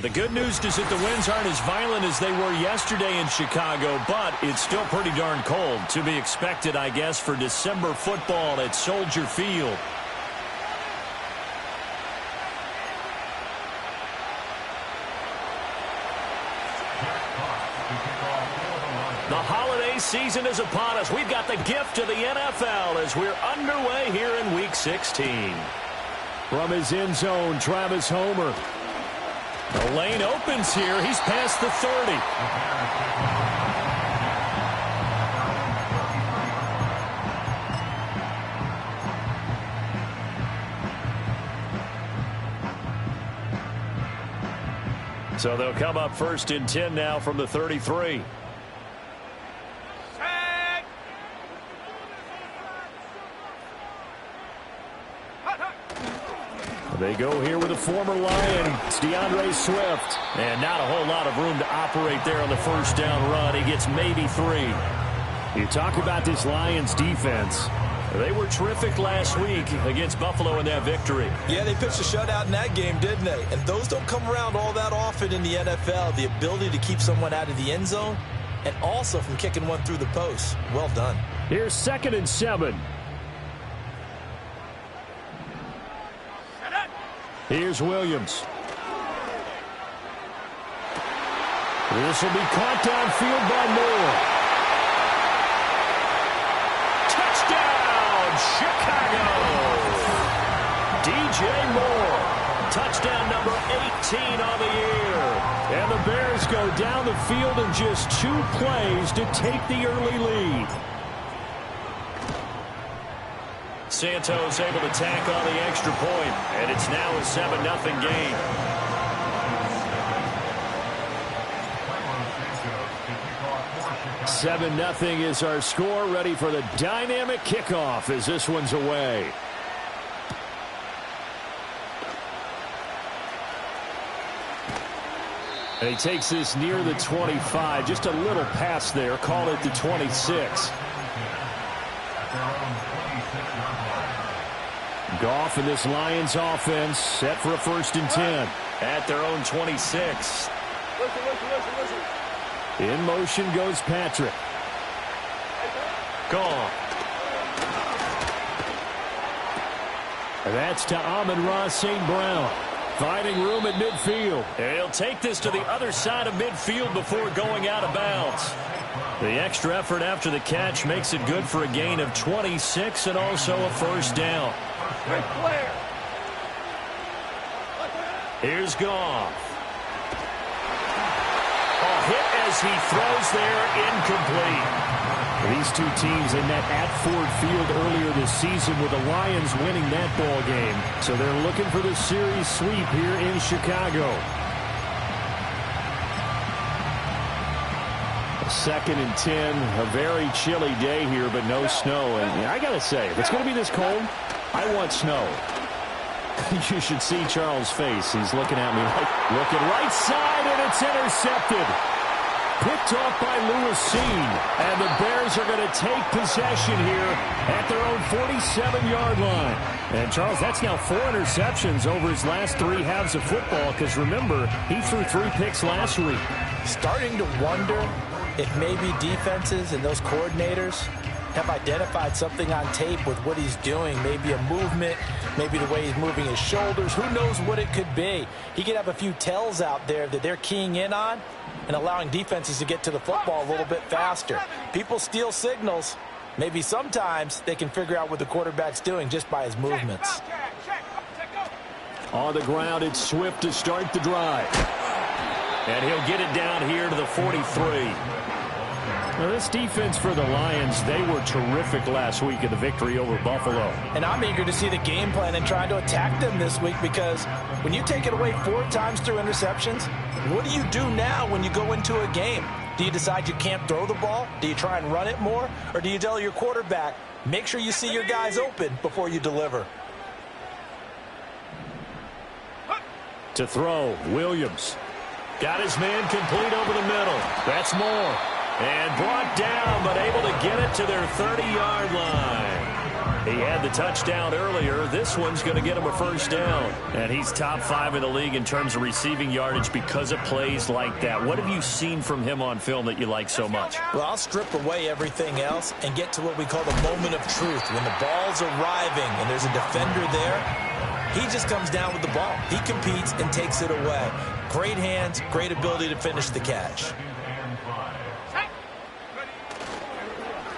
The good news is that the winds aren't as violent as they were yesterday in Chicago, but it's still pretty darn cold. To be expected, I guess, for December football at Soldier Field. The holiday season is upon us. We've got the gift of the NFL as we're underway here in Week 16. From his end zone, Travis Homer. The lane opens here. He's past the 30. So they'll come up 1st and 10 now from the 33. They go here with a former Lion. It's DeAndre Swift. And not a whole lot of room to operate there on the first down run. He gets maybe 3. You talk about this Lions defense. They were terrific last week against Buffalo in that victory. Yeah, they pitched a shutout in that game, didn't they? And those don't come around all that often in the NFL. The ability to keep someone out of the end zone and also from kicking one through the post. Well done. Here's 2nd and 7. Here's Williams. This will be caught downfield by Moore. Touchdown, Chicago! DJ Moore. Touchdown number 18 on the year. And the Bears go down the field in just 2 plays to take the early lead. Santos able to tack on the extra point, and it's now a 7-0 game. Seven 7-0 is our score. Ready for the dynamic kickoff as this one's away. And he takes this near the 25. Just a little pass there. Call it the 26. Goff and this Lions offense set for a 1st and 10. At their own 26. In motion goes Patrick. Gone. And that's to Amon-Ra St. Brown. Finding room at midfield. And he'll take this to the other side of midfield before going out of bounds. The extra effort after the catch makes it good for a gain of 26 and also a 1st down. Here's Goff. A hit as he throws there, incomplete. These two teams they met at Ford Field earlier this season with the Lions winning that ball game. So they're looking for the series sweep here in Chicago. 2nd and 10, a very chilly day here, but no snow. And I got to say, if it's going to be this cold, I want snow. You should see Charles' face. He's looking at me like, looking right side, and it's intercepted. Picked off by Lewis Cine. And the Bears are going to take possession here at their own 47-yard line. And, Charles, that's now 4 interceptions over his last 3 halves of football because, remember, he threw 3 picks last week. Starting to wonder if maybe defenses and those coordinators have identified something on tape with what he's doing. Maybe a movement, maybe the way he's moving his shoulders. Who knows what it could be? He could have a few tells out there that they're keying in on and allowing defenses to get to the football a little bit faster. People steal signals. Maybe sometimes they can figure out what the quarterback's doing just by his movements. On the ground, it's Swift to start the drive. And he'll get it down here to the 43. Now, this defense for the Lions, they were terrific last week in the victory over Buffalo. And I'm eager to see the game plan and trying to attack them this week because when you take it away 4 times through interceptions, what do you do now when you go into a game? Do you decide you can't throw the ball? Do you try and run it more? Or do you tell your quarterback, make sure you see your guys open before you deliver? To throw, Williams. Got his man complete over the middle. That's Moore. And brought down, but able to get it to their 30-yard line. He had the touchdown earlier. This one's going to get him a first down. And he's top 5 in the league in terms of receiving yardage because of plays like that. What have you seen from him on film that you like so much? Well, I'll strip away everything else and get to what we call the moment of truth. When the ball's arriving and there's a defender there, he just comes down with the ball. He competes and takes it away. Great hands, great ability to finish the catch.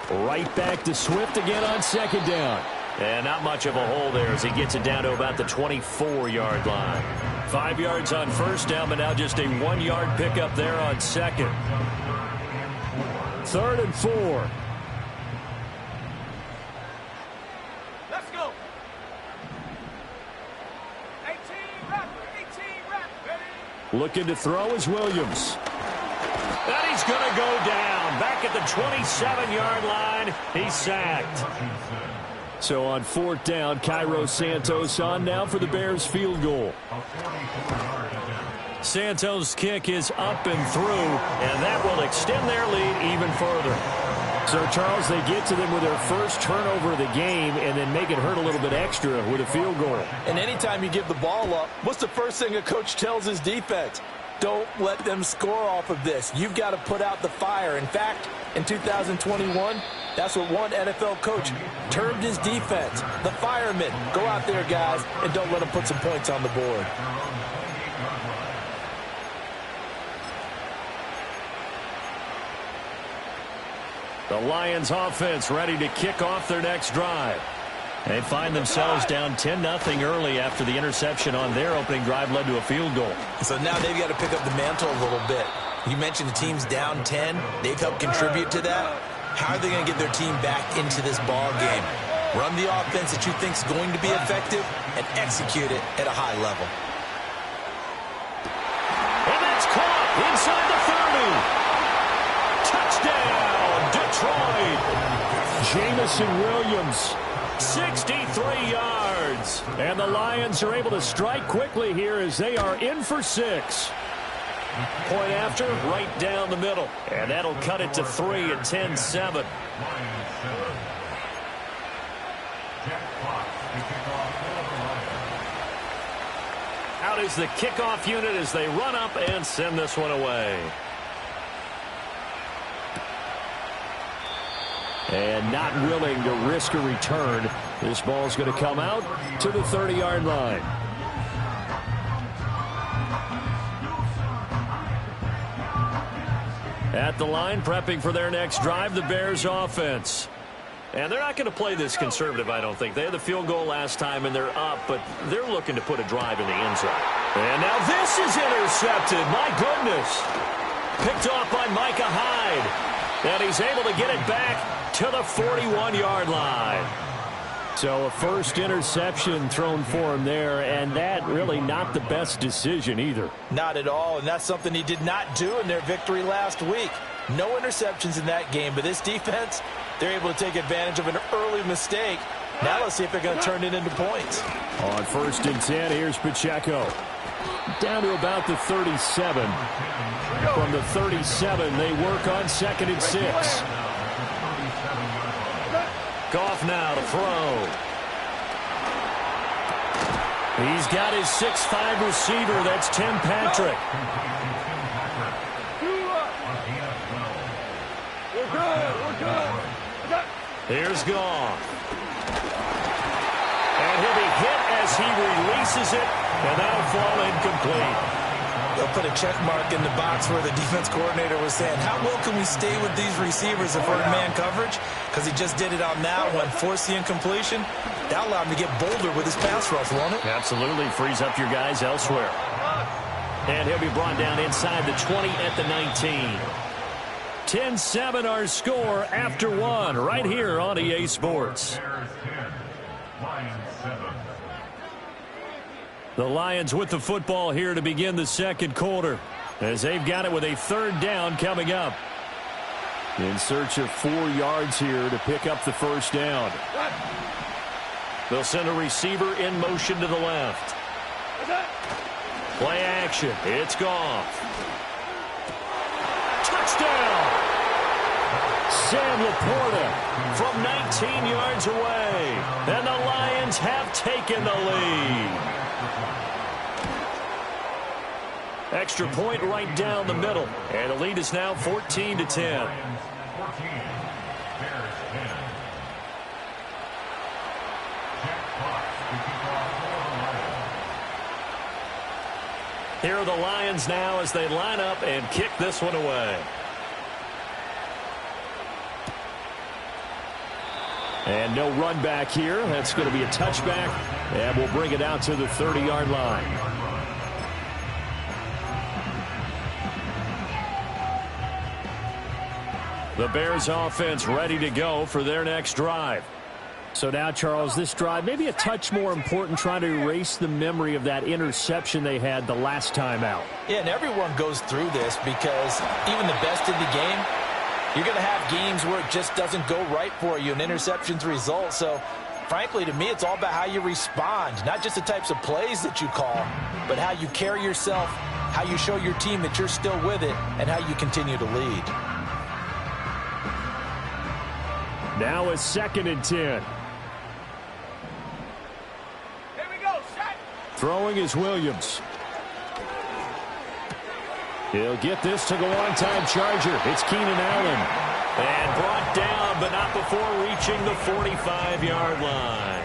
Right back to Swift again on second down. And not much of a hole there as he gets it down to about the 24-yard line. 5 yards on first down, but now just a 1-yard pickup there on second. 3rd and 4. Let's go. 18 rep, ready. Looking to throw is Williams. And he's going to go down. Back at the 27-yard line, he's sacked. So on 4th down, Cairo Santos on now for the Bears field goal. Santos' kick is up and through, and that will extend their lead even further. So, Charles, they get to them with their first turnover of the game and then make it hurt a little bit extra with a field goal. And anytime you give the ball up, what's the first thing a coach tells his defense? Don't let them score off of this. You've got to put out the fire. In fact, in 2021, that's what one NFL coach termed his defense. The firemen. Go out there, guys, and don't let them put some points on the board. The Lions offense ready to kick off their next drive. They find themselves down 10-0 early after the interception on their opening drive led to a field goal. So now they've got to pick up the mantle a little bit. You mentioned the team's down 10. They've helped contribute to that. How are they going to get their team back into this ball game? Run the offense that you think is going to be effective and execute it at a high level. And that's caught inside the 30. Touchdown, Detroit. Jamison Williams. 63 yards. And the Lions are able to strike quickly here as they are in for 6. Point after, right down the middle. And that'll cut it to 3 at 10-7. Out is the kickoff unit as they run up and send this one away. And not willing to risk a return. This ball's going to come out to the 30-yard line. At the line, prepping for their next drive, the Bears offense. And they're not going to play this conservative, I don't think. They had the field goal last time, and they're up, but they're looking to put a drive in the end zone. And now this is intercepted. My goodness. Picked off by Micah Hyde. And he's able to get it back to the 41-yard line. So a first interception thrown for him there, and that really not the best decision either. Not at all, and that's something he did not do in their victory last week. No interceptions in that game, but this defense, they're able to take advantage of an early mistake. Now let's see if they're going to turn it into points. On 1st and 10, here's Pacheco. Down to about the 37. From the 37, they work on 2nd and 6. Goff now to throw. He's got his 6'5 receiver. That's Tim Patrick. Here's Goff. And he'll be hit as he releases it, and that'll fall incomplete. They'll put a check mark in the box where the defense coordinator was saying, how well can we stay with these receivers if we're in man coverage? Because he just did it on that one, forced the incompletion. That allowed him to get bolder with his pass rush, won't it? Absolutely. Frees up your guys elsewhere. And he'll be brought down inside the 20 at the 19. 10-7 our score after one right here on EA Sports. The Lions with the football here to begin the second quarter as they've got it with a 3rd down coming up. In search of 4 yards here to pick up the first down. They'll send a receiver in motion to the left. Play action. It's Goff. Touchdown! Sam Laporta from 19 yards away. And the Lions have taken the lead. Extra point right down the middle. And the lead is now 14-10. Here are the Lions now as they line up and kick this one away. And no run back here. That's going to be a touchback. And we'll bring it out to the 30-yard line. The Bears offense ready to go for their next drive. So now, Charles, this drive maybe a touch more important, trying to erase the memory of that interception they had the last time out. Yeah, and everyone goes through this because even the best in the game, you're going to have games where it just doesn't go right for you, and interceptions result. So, frankly, to me, it's all about how you respond, not just the types of plays that you call, but how you carry yourself, how you show your team that you're still with it, and how you continue to lead. Now it's 2nd and 10. Throwing is Williams. He'll get this to the long-time Charger. It's Keenan Allen. And brought down, but not before reaching the 45-yard line.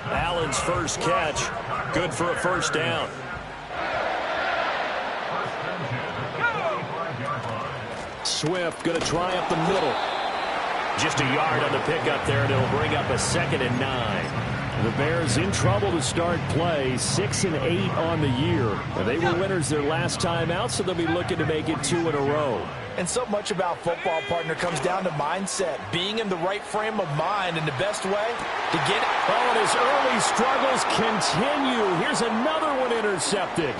Allen's first catch, good for a first down. Swift going to try up the middle. Just a yard on the pickup there, and it'll bring up a 2nd and 9. The Bears in trouble to start play, 6 and 8 on the year. They were winners their last time out, so they'll be looking to make it 2 in a row. And so much about football, partner, comes down to mindset, being in the right frame of mind, and the best way to get it. Oh, and his early struggles continue. Here's another one intercepted.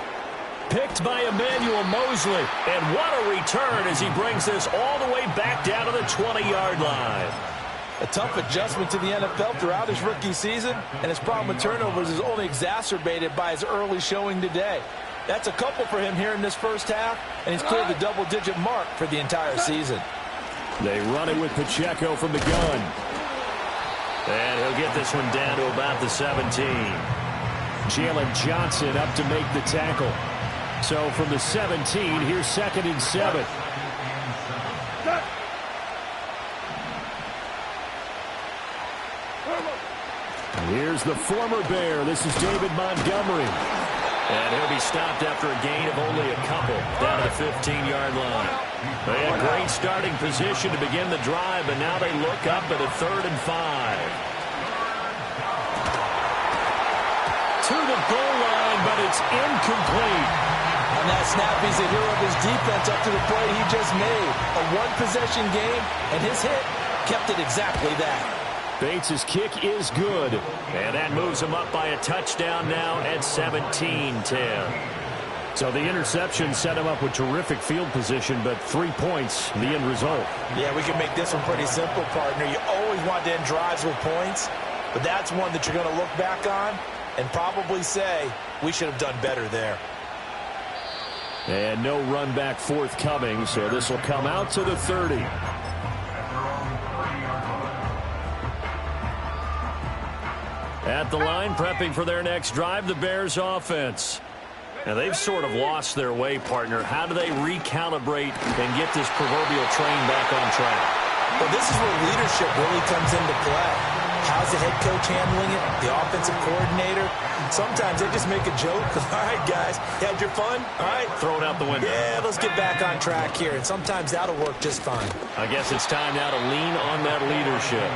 Picked by Emmanuel Mosley. And what a return as he brings this all the way back down to the 20-yard line. A tough adjustment to the NFL throughout his rookie season, and his problem with turnovers is only exacerbated by his early showing today. That's a couple for him here in this first half, and he's cleared the double-digit mark for the entire season. They run it with Pacheco from the gun. And he'll get this one down to about the 17. Jalen Johnson up to make the tackle. So from the 17, here's 2nd and 7. Here's the former Bear. This is David Montgomery. And he'll be stopped after a gain of only a couple down to the 15-yard line. They had great starting position to begin the drive, but now they look up at a 3rd and 5. To the goal line, but it's incomplete. On that snap, he's a hero of his defense up to the play he just made. A one-possession game, and his hit kept it exactly that. Bates' kick is good. And that moves him up by a touchdown now at 17-10. So the interception set him up with terrific field position, but 3 points, the end result. Yeah, we can make this one pretty simple, partner. You always want to end drives with points, but that's one that you're going to look back on and probably say, we should have done better there. And no run back forthcoming, so this will come out to the 30. At the line, prepping for their next drive, the Bears offense. Now, they've sort of lost their way, partner. How do they recalibrate and get this proverbial train back on track? Well, this is where leadership really comes into play. How's the head coach handling it? The offensive coordinator? Sometimes they just make a joke. All right, guys, you had your fun? All right. Throw it out the window. Yeah, let's get back on track here. And sometimes that'll work just fine. I guess it's time now to lean on that leadership.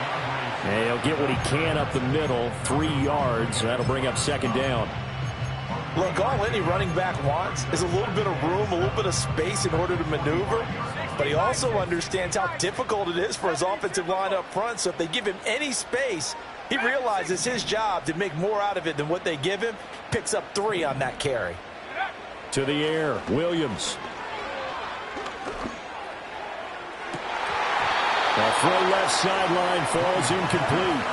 And he'll get what he can up the middle, 3 yards. That'll bring up 2nd down. Look, all any running back wants is a little bit of room, a little bit of space in order to maneuver. But he also understands how difficult it is for his offensive line up front. So if they give him any space, he realizes his job to make more out of it than what they give him. Picks up 3 on that carry. To the air, Williams. The throw left sideline falls incomplete.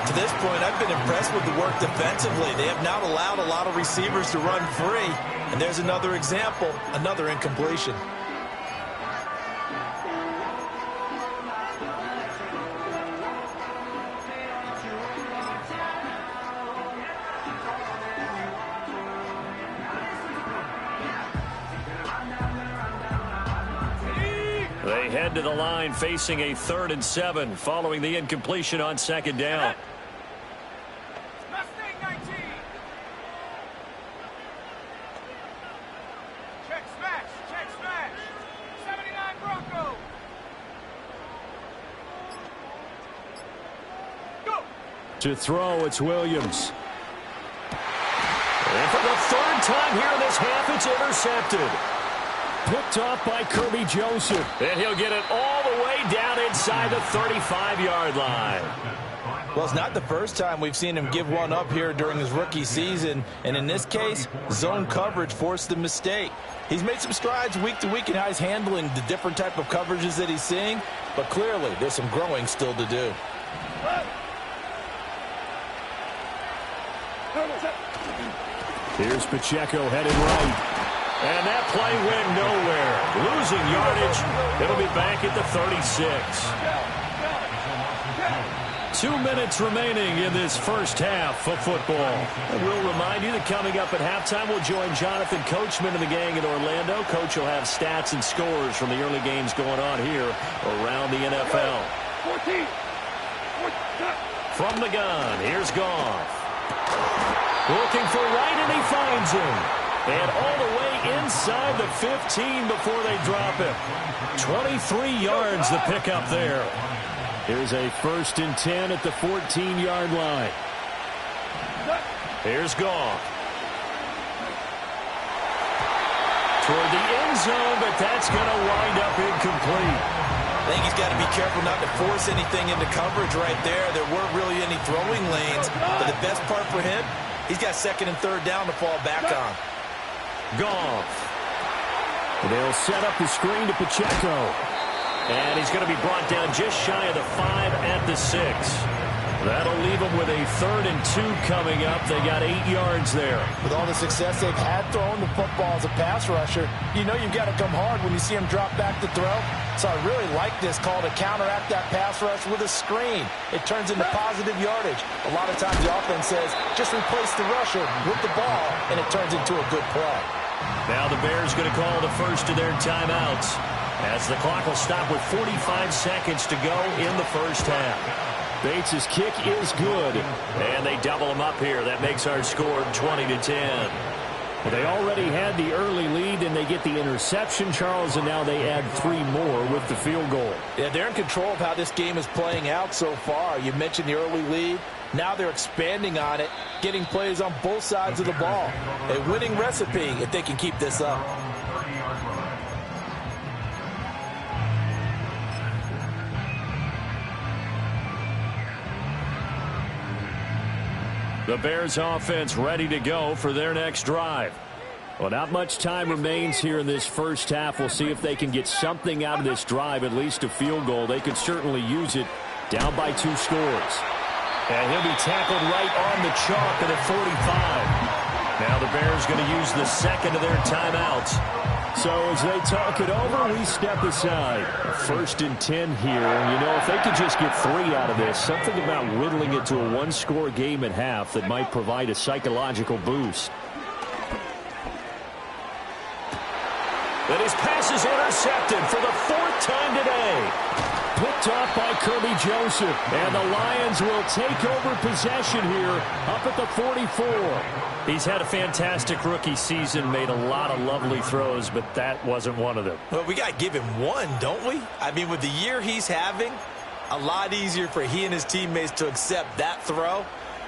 To this point, I've been impressed with the work defensively. They have not allowed a lot of receivers to run free. And there's another example, another incompletion. They head to the line facing a 3rd and 7 following the incompletion on 2nd down. Mustang 19. Check smash. Check smash. 79 Bronco. Go. To throw, it's Williams. And for the 3rd time here in this half, it's intercepted. Picked off by Kirby Joseph. And he'll get it all the way down inside the 35-yard line. Well, it's not the first time we've seen him give one up here during his rookie season. And in this case, zone coverage forced the mistake. He's made some strides week to week in how he's handling the different type of coverages that he's seeing. But clearly, there's some growing still to do. Here's Pacheco headed right. And that play went nowhere. Losing yardage. It'll be back at the 36. 2 minutes remaining in this first half of football. And we'll remind you that coming up at halftime, we'll join Jonathan Coachman and the gang in Orlando. Coach will have stats and scores from the early games going on here around the NFL. 14. From the gun, here's Goff. Looking for Wright, and he finds him. And all the way inside the 15 before they drop it. 23 yards the pickup there. Here's a 1st and 10 at the 14-yard line. Here's Goff. Toward the end zone, but that's going to wind up incomplete. I think he's got to be careful not to force anything into coverage right there. There weren't really any throwing lanes. But the best part for him, he's got 2nd and 3rd down to fall back on. Goff. They'll set up the screen to Pacheco. And he's going to be brought down just shy of the 5 at the 6. That'll leave them with a 3rd and 2 coming up. They got 8 yards there. With all the success they've had throwing the football as a pass rusher, you know you've got to come hard when you see him drop back to throw. So I really like this call to counteract that pass rush with a screen. It turns into positive yardage. A lot of times the offense says, just replace the rusher with the ball, and it turns into a good play. Now the Bears going to call the first of their timeouts as the clock will stop with 45 seconds to go in the first half. Bates' kick is good, and they double him up here. That makes our score 20-10. Well, they already had the early lead, and they get the interception, Charles, and now they add 3 more with the field goal. Yeah, they're in control of how this game is playing out so far. You mentioned the early lead. Now they're expanding on it, getting plays on both sides of the ball. A winning recipe if they can keep this up. The Bears offense ready to go for their next drive. Well, not much time remains here in this first half. We'll see if they can get something out of this drive, at least a field goal. They could certainly use it, down by 2 scores. And he'll be tackled right on the chalk at 45. Now the Bears going to use the second of their timeouts. So as they talk it over, we step aside. 1st and 10 here. And, you know, if they could just get 3 out of this, something about whittling it to a 1-score game at half that might provide a psychological boost. And his pass is intercepted for the 4th time today. Picked off by Kirby Joseph. And the Lions will take over possession here up at the 44. He's had a fantastic rookie season, made a lot of lovely throws, but that wasn't one of them. Well, we got to give him one, don't we? I mean, with the year he's having, a lot easier for he and his teammates to accept that throw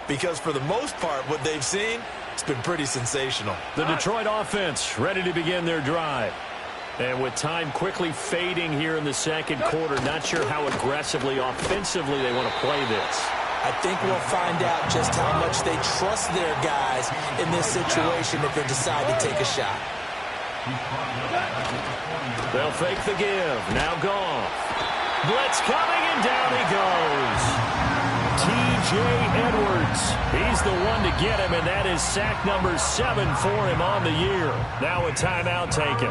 because for the most part, what they've seen, it's been pretty sensational. The Detroit offense ready to begin their drive. And with time quickly fading here in the second quarter, not sure how aggressively, offensively they want to play this. I think we'll find out just how much they trust their guys in this situation if they decide to take a shot. They'll fake the give. Now Goff. Blitz coming, and down he goes. T.J. Edwards. He's the one to get him, and that is sack number 7 for him on the year. Now a timeout taken.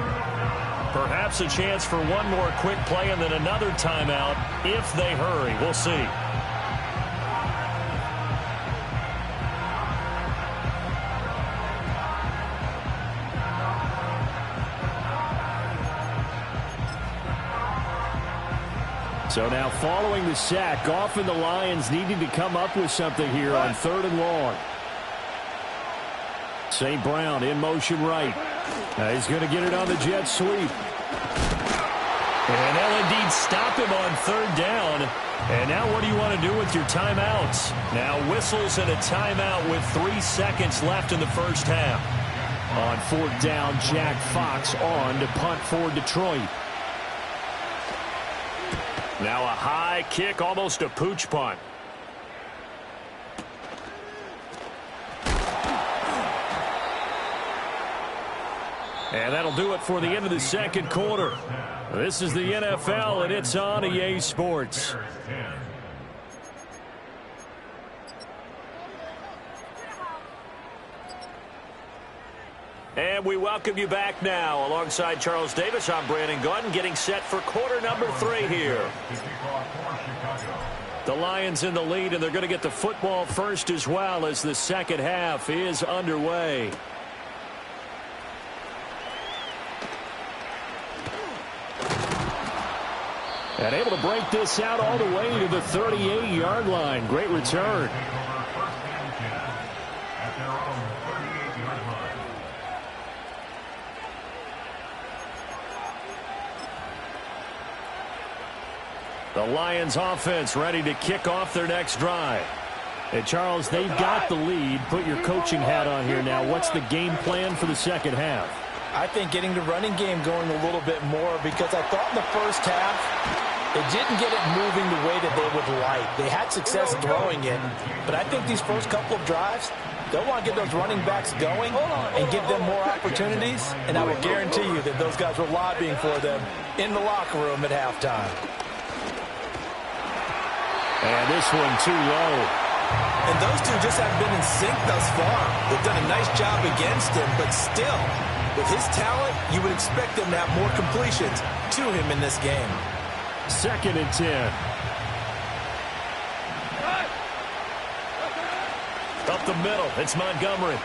Perhaps a chance for one more quick play and then another timeout if they hurry. We'll see. So now following the sack, Goff and the Lions needing to come up with something here on 3rd and long. St. Brown in motion right. He's going to get it on the jet sweep. And they'll indeed stop him on 3rd down. And now what do you want to do with your timeouts? Now whistles and a timeout with 3 seconds left in the first half. On 4th down, Jack Fox on to punt for Detroit. Now a high kick, almost a pooch punt. And that'll do it for the end of the second quarter. This is the NFL, and it's on EA Sports. And we welcome you back now. Alongside Charles Davis, I'm Brandon Gaudin, getting set for quarter number 3 here. The Lions in the lead, and they're going to get the football first as well as the second half is underway. And able to break this out all the way to the 38-yard line. Great return. The Lions offense ready to kick off their next drive. And Charles, they've got the lead. Put your coaching hat on here now. What's the game plan for the second half? I think getting the running game going a little bit more, because I thought in the first half they didn't get it moving the way that they would like. They had success throwing it, but I think these first couple of drives, they'll want to get those running backs going and give them more opportunities, and I will guarantee you that those guys were lobbying for them in the locker room at halftime. And this one too low. And those two just haven't been in sync thus far. They've done a nice job against him, but still, with his talent, you would expect them to have more completions to him in this game. 2nd and 10. Up the middle, it's Montgomery.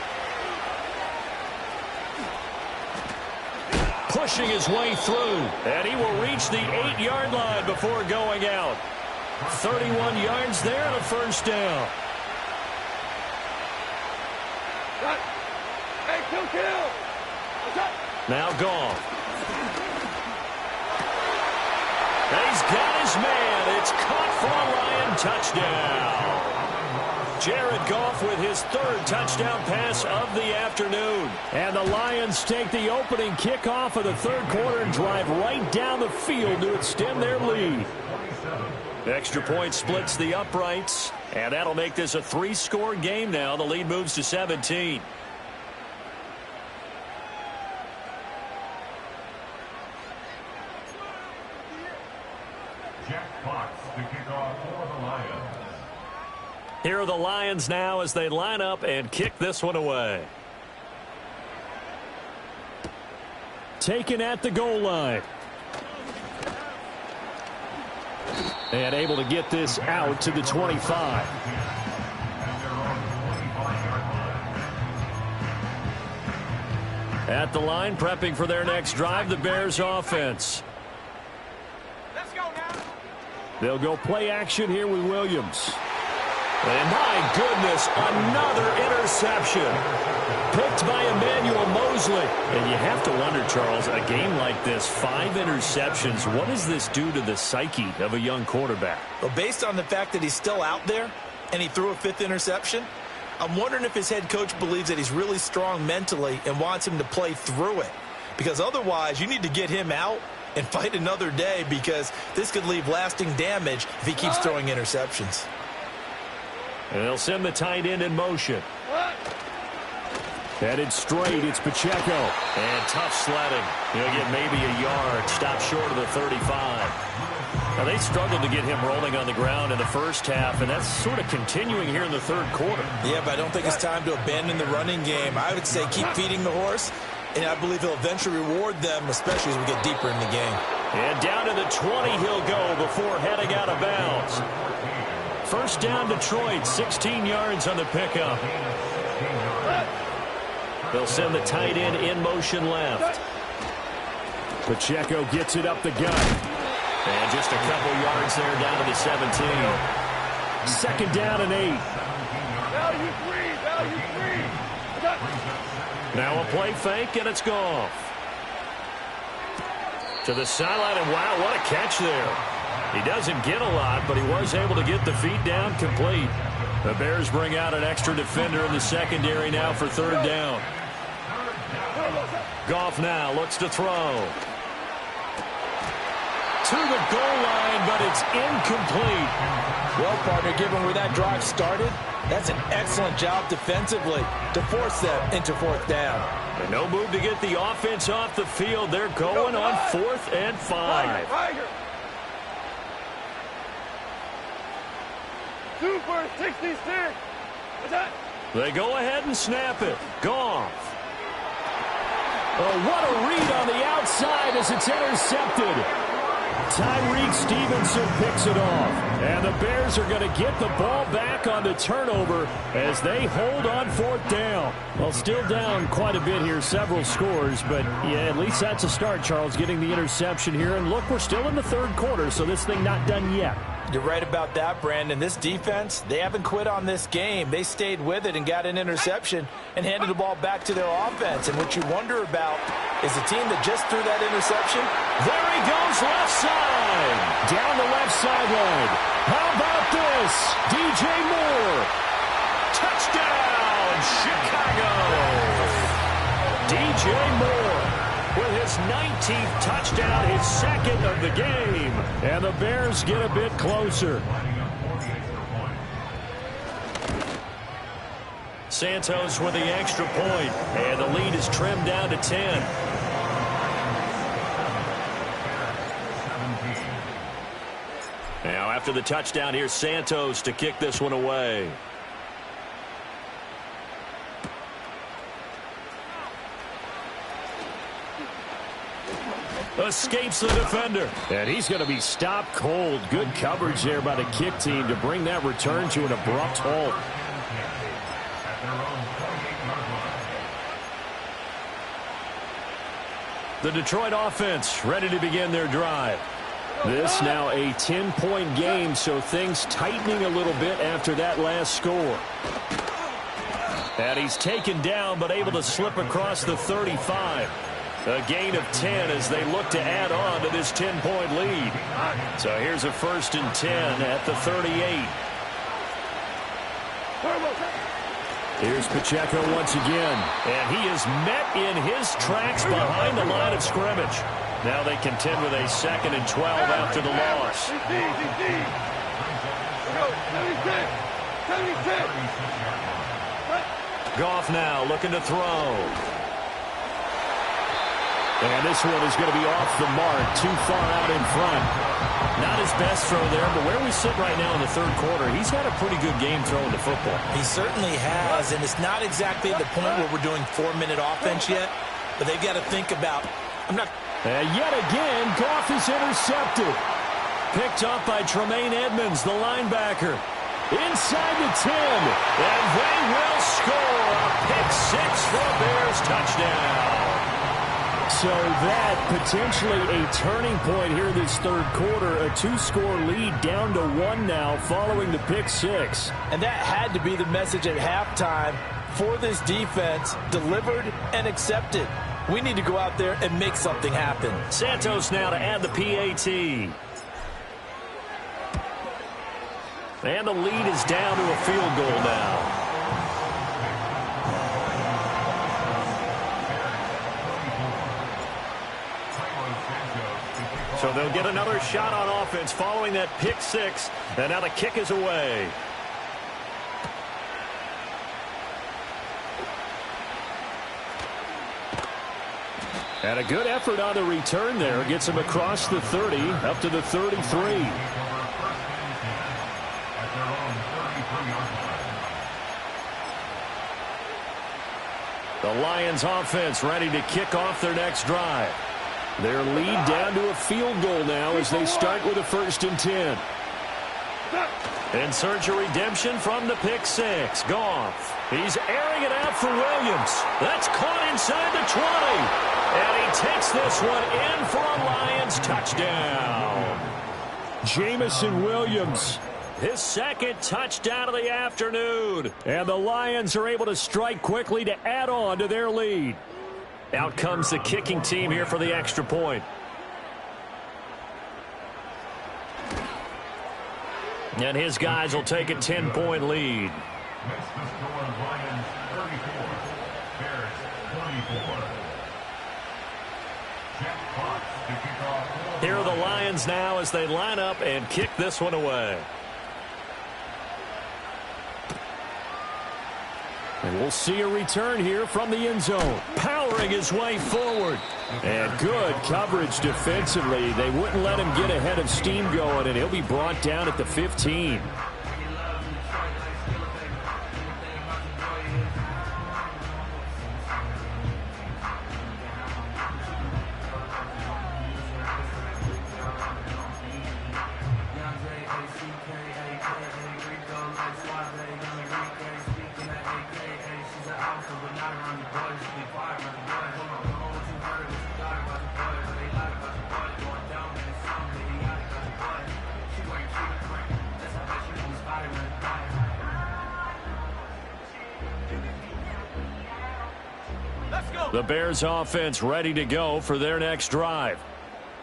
Pushing his way through, and he will reach the 8-yard line before going out. 31 yards there and a first down. Now Goff. He's got his man. It's caught for a Lion touchdown. Jared Goff with his 3rd touchdown pass of the afternoon. And the Lions take the opening kickoff of the 3rd quarter and drive right down the field to extend their lead. Extra point splits the uprights, and that'll make this a 3-score game now. The lead moves to 17. Jack Fox to kick off for the Lions. Here are the Lions now as they line up and kick this one away. Taken at the goal line. And able to get this out to the 25. At the line, prepping for their next drive, the Bears offense. Let's go now. They'll go play action here with Williams. And my goodness, another interception. Picked by Emmanuel Mosley. And you have to wonder, Charles, a game like this, 5 interceptions, what does this do to the psyche of a young quarterback? Well, based on the fact that he's still out there and he threw a 5th interception, I'm wondering if his head coach believes that he's really strong mentally and wants him to play through it. Because otherwise, you need to get him out and fight another day, because this could leave lasting damage if he keeps throwing interceptions. And they'll send the tight end in motion. Headed straight, it's Pacheco. And tough sledding. He'll get maybe a yard. Stop short of the 35. Now, they struggled to get him rolling on the ground in the first half, and that's sort of continuing here in the 3rd quarter. Yeah, but I don't think it's time to abandon the running game. I would say keep feeding the horse, and I believe he'll eventually reward them, especially as we get deeper in the game. And down to the 20 he'll go before heading out of bounds. First down, Detroit, 16 yards on the pickup. They'll send the tight end in motion left. Pacheco gets it up the gut. And just a couple yards there down to the 17. 2nd down and 8. Value three. Now a play fake, and it's Goff. To the sideline, and wow, what a catch there. He doesn't get a lot, but he was able to get the feet down complete. The Bears bring out an extra defender in the secondary now for 3rd down. Goff now looks to throw. To the goal line, but it's incomplete. Well, partner, given where that drive started, that's an excellent job defensively to force them into 4th down. And no move to get the offense off the field. They're going on 4th and 5. Tiger. 2 for 66. What's that? They go ahead and snap it. Goff. Oh, what a read on the outside as it's intercepted. Tyreek Stevenson picks it off. And the Bears are going to get the ball back on the turnover as they hold on 4th down. Well, still down quite a bit here, several scores. But, yeah, at least that's a start, Charles, getting the interception here. And, look, we're still in the 3rd quarter, so this thing not done yet. You're right about that, Brandon. This defense, they haven't quit on this game. They stayed with it and got an interception and handed the ball back to their offense. And what you wonder about is the team that just threw that interception. There he goes, left side. Down the left sideline. How about this? DJ Moore. Touchdown, Chicago. DJ Moore with his 19th touchdown, his 2nd of the game. And the Bears get a bit closer. Santos with the extra point, and the lead is trimmed down to 10. Now after the touchdown, here's Santos to kick this one away. Escapes the defender. And he's going to be stopped cold. Good coverage there by the kick team to bring that return to an abrupt halt. The Detroit offense ready to begin their drive. This now a 10-point game, so things tightening a little bit after that last score. And he's taken down, but able to slip across the 35. A gain of 10 as they look to add on to this 10-point lead. So here's a 1st and 10 at the 38. Here's Pacheco once again. And he is met in his tracks behind the line of scrimmage. Now they contend with a 2nd and 12 after the loss. Goff now looking to throw. And this one is going to be off the mark, too far out in front. Not his best throw there, but where we sit right now in the 3rd quarter, he's had a pretty good game throwing the football. He certainly has, and it's not exactly at the point where we're doing 4-minute offense yet, but they've got to think about, And yet again, Goff is intercepted. Picked up by Tremaine Edmonds, the linebacker. Inside the 10. And they will score a pick-6 for a Bears touchdown. So that potentially a turning point here this 3rd quarter. A 2-score lead down to 1 now following the pick-6. And that had to be the message at halftime for this defense, delivered and accepted. We need to go out there and make something happen. Santos now to add the PAT. And the lead is down to a field goal now. So they'll get another shot on offense following that pick-6. And now the kick is away. And a good effort on the return there. Gets him across the 30, up to the 33. The Lions offense ready to kick off their next drive. Their lead down to a field goal now as they start with a 1st and 10. In search of redemption from the pick six. Goff. He's airing it out for Williams. That's caught inside the 20. And he takes this one in for a Lions touchdown. Jameson Williams. His second touchdown of the afternoon. And the Lions are able to strike quickly to add on to their lead. Out comes the kicking team here for the extra point. And his guys will take a 10-point lead. Makes the score Lions 34, Bears 24. Jeff Fox to kick off. Here are the Lions now as they line up and kick this one away. And we'll see a return here from the end zone. Powering his way forward. And good coverage defensively. They wouldn't let him get ahead of steam going, and he'll be brought down at the 15. The Bears offense ready to go for their next drive.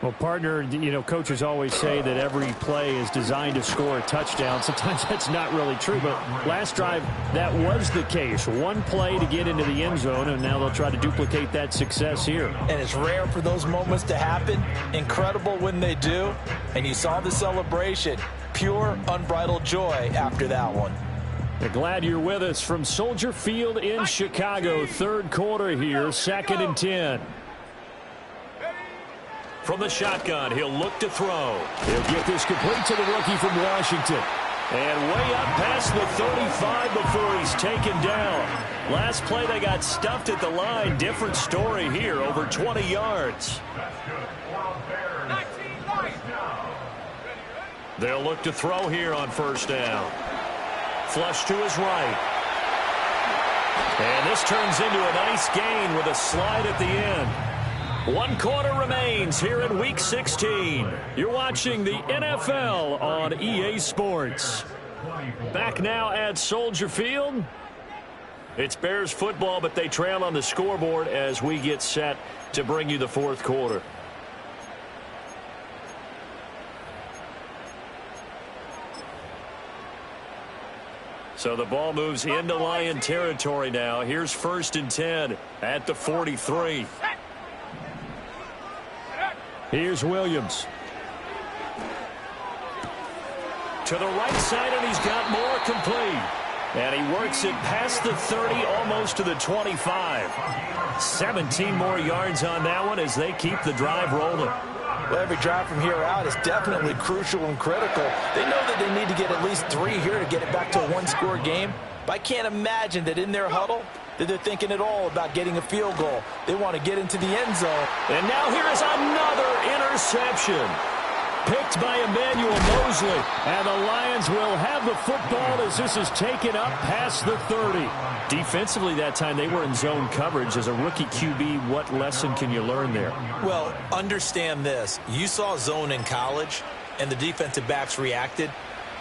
Well, partner, coaches always say that every play is designed to score a touchdown. Sometimes that's not really true, but last drive, that was the case. One play to get into the end zone, and now they'll try to duplicate that success here. And it's rare for those moments to happen. Incredible when they do. And you saw the celebration. Pure, unbridled joy after that one. We're glad you're with us from Soldier Field in Chicago. Third quarter here, 2nd and 10. From the shotgun, he'll look to throw. He'll get this complete to the rookie from Washington. And way up past the 35 before he's taken down. Last play, they got stuffed at the line. Different story here, over 20 yards. They'll look to throw here on first down. Flush to his right. And this turns into a nice gain with a slide at the end. 1 quarter remains here in Week 16. You're watching the NFL on EA Sports. Back now at Soldier Field. It's Bears football, but they trail on the scoreboard as we get set to bring you the fourth quarter. So the ball moves into Lion territory now. Here's 1st and 10 at the 43. Here's Williams. To the right side, and he's got more complete. And he works it past the 30, almost to the 25. 17 more yards on that one as they keep the drive rolling. Well, every drive from here out is definitely crucial and critical. They know that they need to get at least 3 here to get it back to a one-score game. But I can't imagine that in their huddle that they're thinking at all about getting a field goal. They want to get into the end zone. And now here is another interception. Picked by Emmanuel Mosley. And the Lions will have the football as this is taken up past the 30. Defensively that time, they were in zone coverage. As a rookie QB, what lesson can you learn there? Well, understand this. You saw zone in college, and the defensive backs reacted,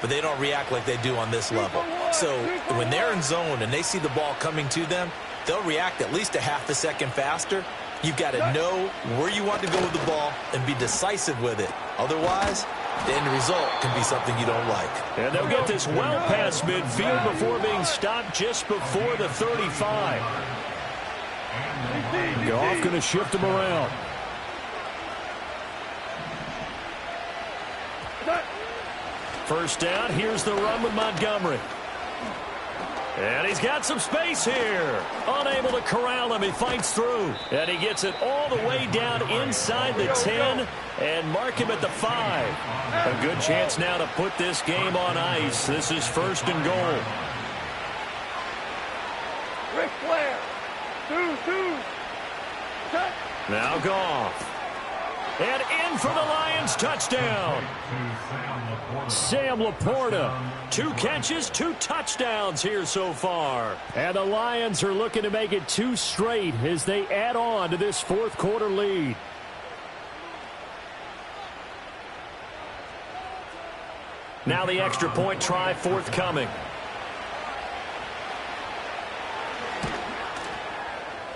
but they don't react like they do on this level. So when they're in zone and they see the ball coming to them, they'll react at least a half a second faster. You've got to know where you want to go with the ball and be decisive with it. Otherwise, the end result can be something you don't like. And they'll get this well past midfield before being stopped just before the 35. Goff going to shift him around. First down, here's the run with Montgomery. And he's got some space here. Unable to corral him. He fights through. And he gets it all the way down inside the 10 and mark him at the 5. A good chance now to put this game on ice. This is 1st and goal. Ric Flair. 2-2. Now Goff. And in for the Lions touchdown. Sam Laporta. 2 catches, 2 touchdowns here so far. And the Lions are looking to make it 2 straight as they add on to this fourth quarter lead. Now the extra point try forthcoming.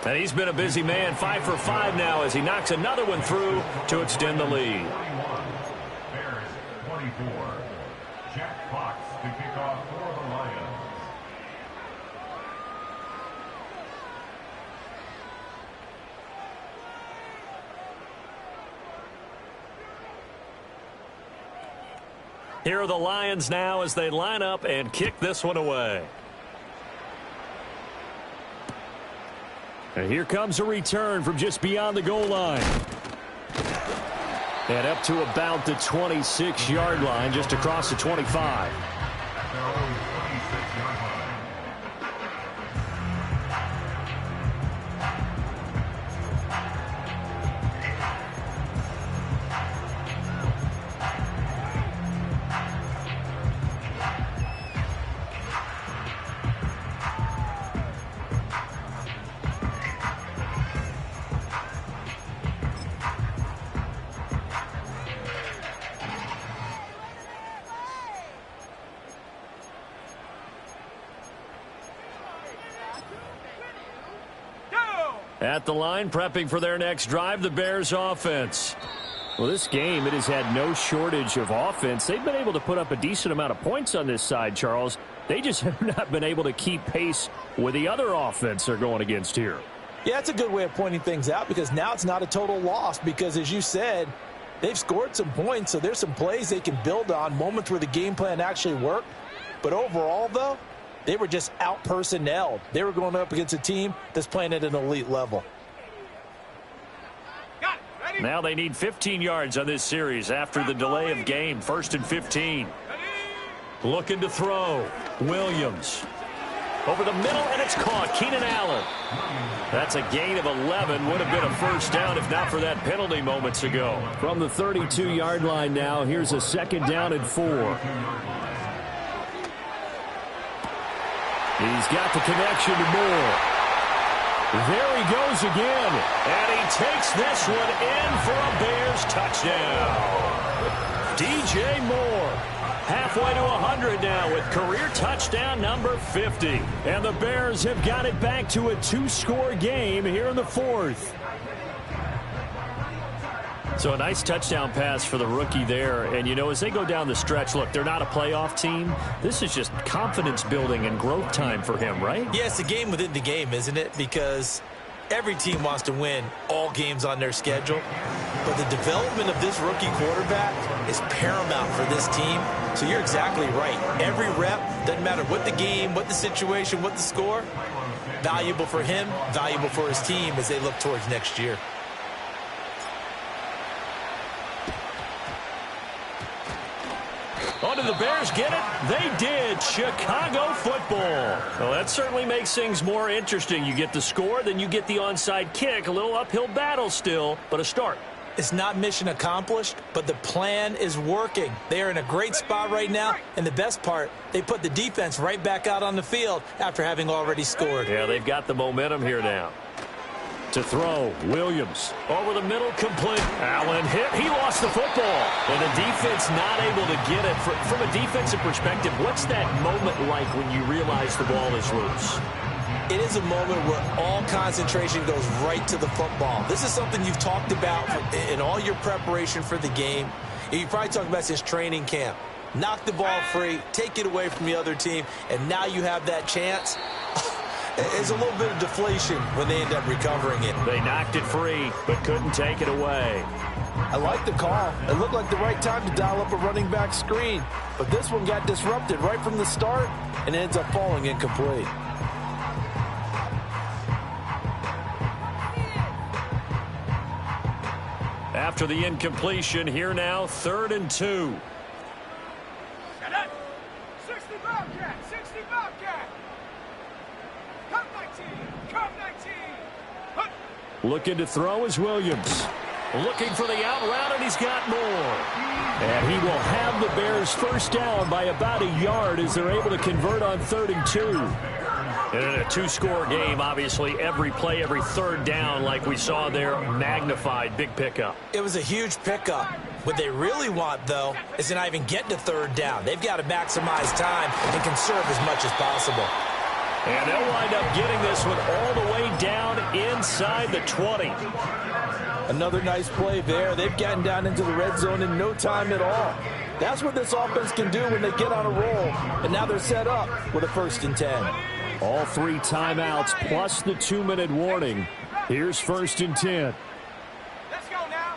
And he's been a busy man, 5 for 5 now as he knocks another one through to extend the lead. Bears 24. Jack Fox to kick off for the Lions. Here are the Lions now as they line up and kick this one away. And here comes a return from just beyond the goal line. And up to about the 26-yard line, just across the 25. At the line, prepping for their next drive, the Bears offense. Well, this game, it has had no shortage of offense. They've been able to put up a decent amount of points on this side, Charles. They just have not been able to keep pace with the other offense they're going against here. Yeah, it's a good way of pointing things out because now it's not a total loss because, as you said, they've scored some points, so there's some plays they can build on, moments where the game plan actually worked. But overall, though, they were just out-personnelled. They were going up against a team that's playing at an elite level. Now they need 15 yards on this series after the delay of game. 1st and 15. Looking to throw. Williams. Over the middle, and it's caught. Keenan Allen. That's a gain of 11. Would have been a first down if not for that penalty moments ago. From the 32-yard line now, here's a 2nd down and 4. He's got the connection to Moore. There he goes again. And he takes this one in for a Bears touchdown. DJ Moore. Halfway to 100 now with career touchdown number 50. And the Bears have got it back to a 2-score game here in the 4th. So a nice touchdown pass for the rookie there. And, you know, as they go down the stretch, look, they're not a playoff team. This is just confidence building and growth time for him, right? Yeah, it's a game within the game, isn't it? Because every team wants to win all games on their schedule. But the development of this rookie quarterback is paramount for this team. So you're exactly right. Every rep, doesn't matter what the game, what the situation, what the score, valuable for him, valuable for his team as they look towards next year. Oh, did the Bears get it? They did. Chicago football. Well, that certainly makes things more interesting. You get the score, then you get the onside kick. A little uphill battle still, but a start. It's not mission accomplished, but the plan is working. They are in a great spot right now, and the best part, they put the defense right back out on the field after having already scored. Yeah, they've got the momentum here now. To throw, Williams. Over the middle, complete. Allen hit. He lost the football. And the defense not able to get it. From a defensive perspective, what's that moment like when you realize the ball is loose? It is a moment where all concentration goes right to the football. This is something you've talked about in all your preparation for the game. You probably talked about since training camp. Knock the ball free, take it away from the other team, and now you have that chance. It's a little bit of deflation when they end up recovering it. They knocked it free, but couldn't take it away. I like the call. It looked like the right time to dial up a running back screen. But this one got disrupted right from the start and ends up falling incomplete. After the incompletion, here now, 3rd and 2. 60 Bobcat, 60 Bobcat. Come 19, come 19. Looking to throw is Williams. Looking for the out route, and he's got more. And he will have the Bears first down by about a yard as they're able to convert on 3rd and 2. And in a two-score game, obviously, every play, every third down, like we saw there, magnified. Big pickup. It was a huge pickup. What they really want, though, is to not even get to 3rd down. They've got to maximize time and conserve as much as possible. And they'll wind up getting this one all the way down inside the 20. Another nice play there. They've gotten down into the red zone in no time at all. That's what this offense can do when they get on a roll. And now they're set up with a 1st and 10. All 3 timeouts plus the 2-minute warning. Here's 1st and 10. Let's go now.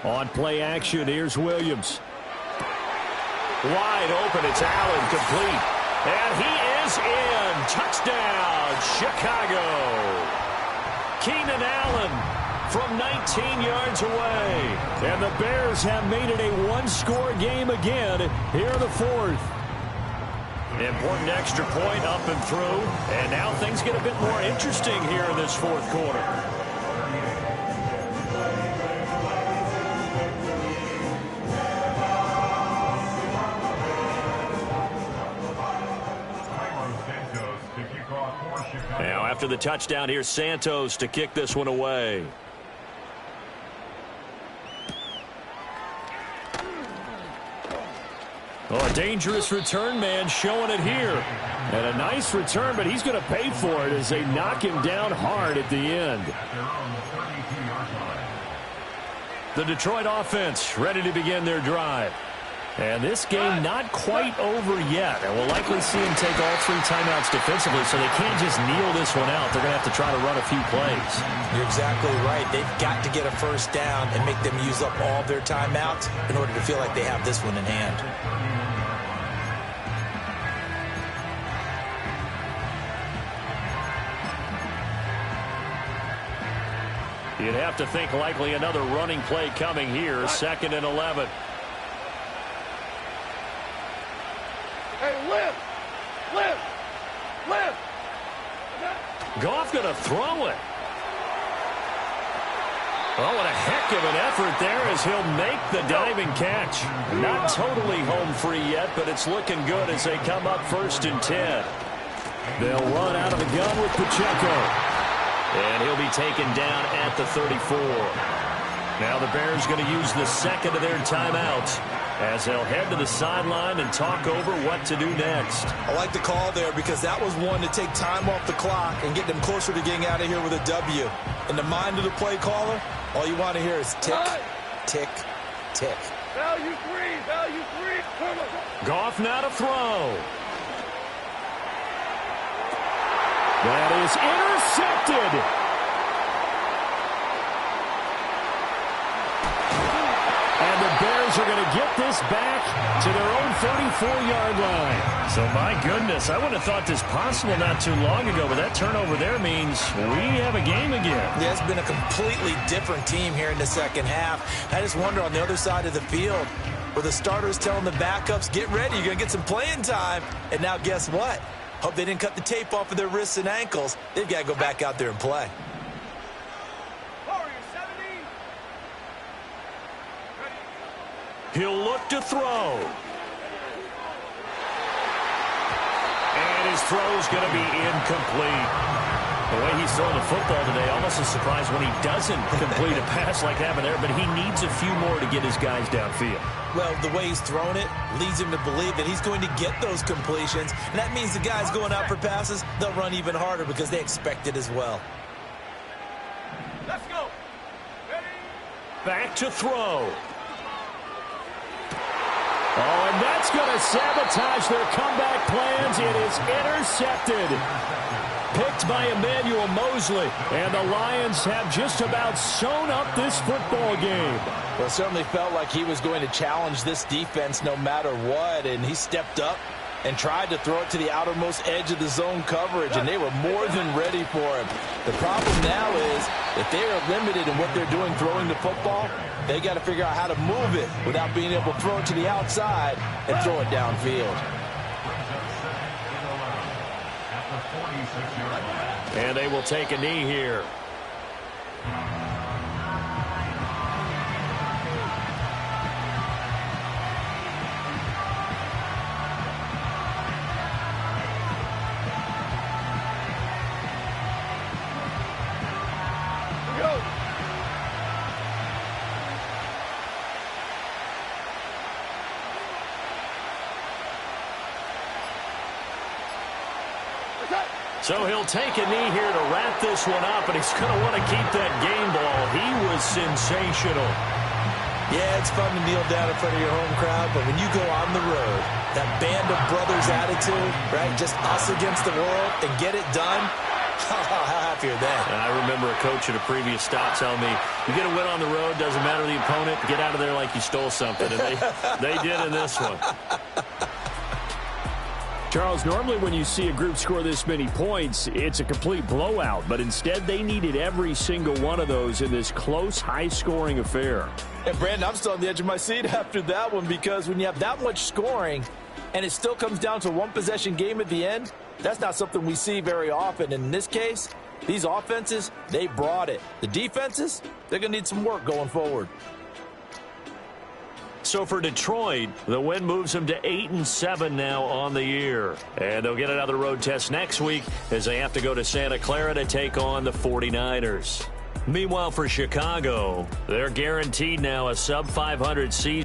On play action, here's Williams. Wide open, it's Allen, complete. And he is in. Touchdown, Chicago. Keenan Allen from 19 yards away. And the Bears have made it a one-score game again here in the 4th. Important extra point up and through. And now things get a bit more interesting here in this 4th quarter. Now after the touchdown, here's Santos to kick this one away. Oh, a dangerous return man showing it here. And a nice return, but he's going to pay for it as they knock him down hard at the end. The Detroit offense ready to begin their drive. And this game not quite over yet. And we'll likely see them take all 3 timeouts defensively, so they can't just kneel this one out. They're going to have to try to run a few plays. You're exactly right. They've got to get a 1st down and make them use up all their timeouts in order to feel like they have this one in hand. You'd have to think likely another running play coming here. 2nd and 11. Hey, lift! Lift! Lift! Goff going to throw it. Oh, what a heck of an effort there as he'll make the diving catch. Not totally home free yet, but it's looking good as they come up 1st and 10. They'll run out of the gun with Pacheco. And he'll be taken down at the 34. Now the Bears going to use the 2nd of their timeouts as they'll head to the sideline and talk over what to do next. I like the call there because that was one to take time off the clock and get them closer to getting out of here with a W. In the mind of the play caller, all you want to hear is tick, tick, tick. Value 3! Value 3! Come on! Goff now to throw. That is intercepted. And the Bears are going to get this back to their own 34-yard line. So, my goodness, I wouldn't have thought this possible not too long ago, but that turnover there means we have a game again. Yeah, it's been a completely different team here in the 2nd half. I just wonder on the other side of the field where the starters telling the backups, get ready, you're going to get some playing time. And now guess what? Hope they didn't cut the tape off of their wrists and ankles. They've got to go back out there and play. He'll look to throw. And his throw's going to be incomplete. The way he's throwing the football today, almost a surprise when he doesn't complete a pass like happened there, but he needs a few more to get his guys downfield. Well, the way he's thrown it leads him to believe that he's going to get those completions, and that means the guys going out for passes, they'll run even harder because they expect it as well. Let's go! Ready? Back to throw. Oh, and that's going to sabotage their comeback plans. It is intercepted. Picked by Emmanuel Mosley. And the Lions have just about sewn up this football game. Well, it certainly felt like he was going to challenge this defense no matter what, and he stepped up and tried to throw it to the outermost edge of the zone coverage, and they were more than ready for him. The problem now is if they are limited in what they're doing throwing the football, they got to figure out how to move it without being able to throw it to the outside and throw it downfield. And they will take a knee here. So he'll take a knee here to wrap this one up, and he's going to want to keep that game ball. He was sensational. Yeah, it's fun to kneel down in front of your home crowd, but when you go on the road, that band of brothers attitude, right, just us against the world, and get it done, how happy are they? I remember a coach at a previous stop telling me, you get a win on the road, doesn't matter the opponent, get out of there like you stole something, and they did in this one. Charles, normally when you see a group score this many points, it's a complete blowout. But instead, they needed every single one of those in this close, high-scoring affair. And, Brandon, I'm still on the edge of my seat after that one because when you have that much scoring and it still comes down to a one-possession game at the end, that's not something we see very often. And in this case, these offenses, they brought it. The defenses, they're going to need some work going forward. So for Detroit, the win moves them to 8-7 now on the year. And they'll get another road test next week as they have to go to Santa Clara to take on the 49ers. Meanwhile, for Chicago, they're guaranteed now a sub-500 season.